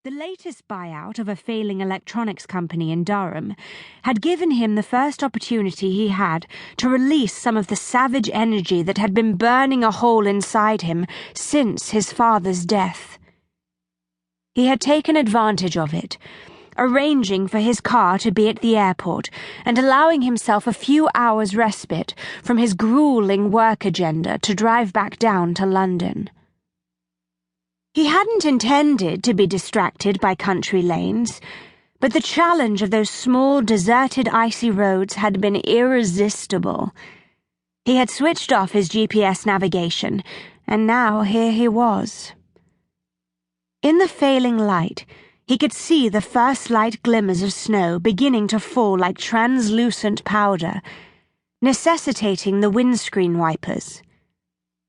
The latest buyout of a failing electronics company in Durham had given him the first opportunity he had to release some of the savage energy that had been burning a hole inside him since his father's death. He had taken advantage of it, arranging for his car to be at the airport and allowing himself a few hours' respite from his grueling work agenda to drive back down to London. He hadn't intended to be distracted by country lanes, but the challenge of those small, deserted, icy roads had been irresistible. He had switched off his GPS navigation, and now here he was. In the failing light, he could see the first light glimmers of snow beginning to fall like translucent powder, necessitating the windscreen wipers.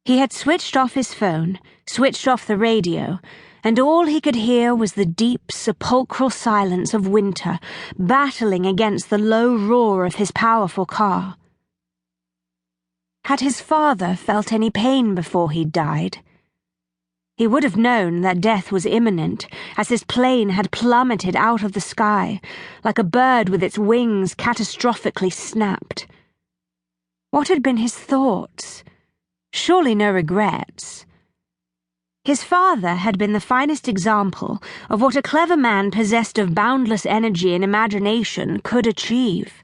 He had switched off his phone, switched off the radio, and all he could hear was the deep, sepulchral silence of winter battling against the low roar of his powerful car. Had his father felt any pain before he died? He would have known that death was imminent, as his plane had plummeted out of the sky, like a bird with its wings catastrophically snapped. What had been his thoughts? Surely no regrets. His father had been the finest example of what a clever man possessed of boundless energy and imagination could achieve.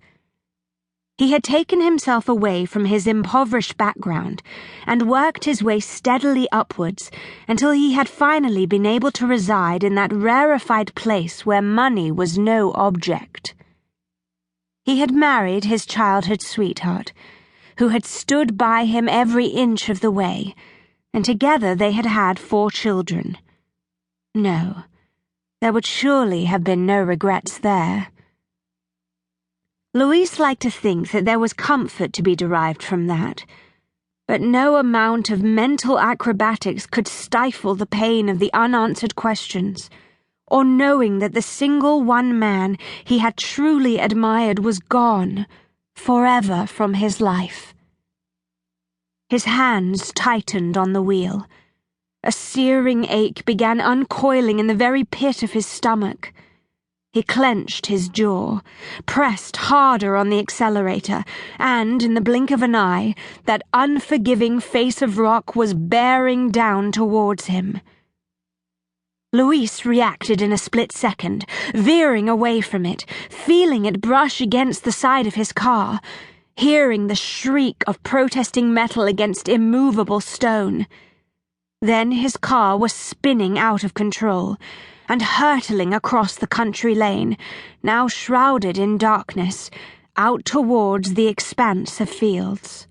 He had taken himself away from his impoverished background and worked his way steadily upwards until he had finally been able to reside in that rarefied place where money was no object. He had married his childhood sweetheart, who had stood by him every inch of the way, and together they had had 4 children. No, there would surely have been no regrets there. Luiz liked to think that there was comfort to be derived from that, but no amount of mental acrobatics could stifle the pain of the unanswered questions, or knowing that the single one man he had truly admired was gone, forever from his life. His hands tightened on the wheel. A searing ache began uncoiling in the very pit of his stomach. He clenched his jaw, pressed harder on the accelerator, and, in the blink of an eye, that unforgiving face of rock was bearing down towards him. Luiz reacted in a split second, veering away from it, feeling it brush against the side of his car, hearing the shriek of protesting metal against immovable stone. Then his car was spinning out of control and hurtling across the country lane, now shrouded in darkness, out towards the expanse of fields.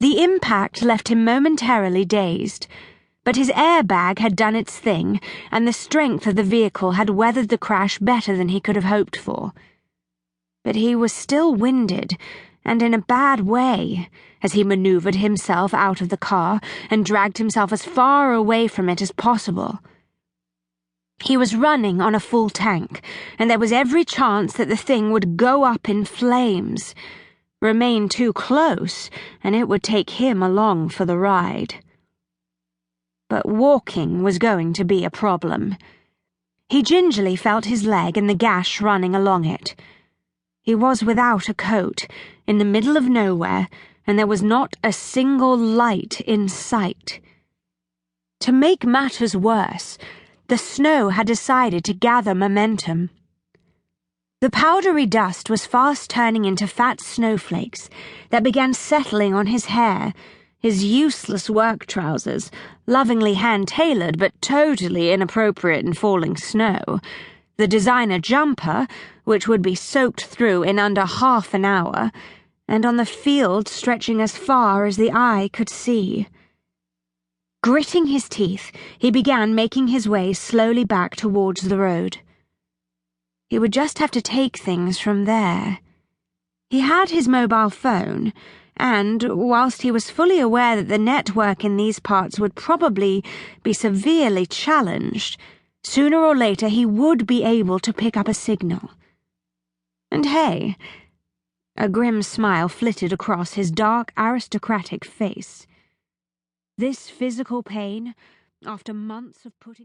The impact left him momentarily dazed, but his airbag had done its thing, and the strength of the vehicle had weathered the crash better than he could have hoped for. But he was still winded, and in a bad way, as he maneuvered himself out of the car and dragged himself as far away from it as possible. He was running on a full tank, and there was every chance that the thing would go up in flames. Remain too close, and it would take him along for the ride. But walking was going to be a problem. He gingerly felt his leg and the gash running along it. He was without a coat, in the middle of nowhere, and there was not a single light in sight. To make matters worse, the snow had decided to gather momentum. The powdery dust was fast turning into fat snowflakes that began settling on his hair, his useless work trousers, lovingly hand-tailored but totally inappropriate in falling snow, the designer jumper, which would be soaked through in under half an hour, and on the field stretching as far as the eye could see. Gritting his teeth, he began making his way slowly back towards the road. He would just have to take things from there. He had his mobile phone, and, whilst he was fully aware that the network in these parts would probably be severely challenged, sooner or later he would be able to pick up a signal. And hey, a grim smile flitted across his dark, aristocratic face. This physical pain, after months of putting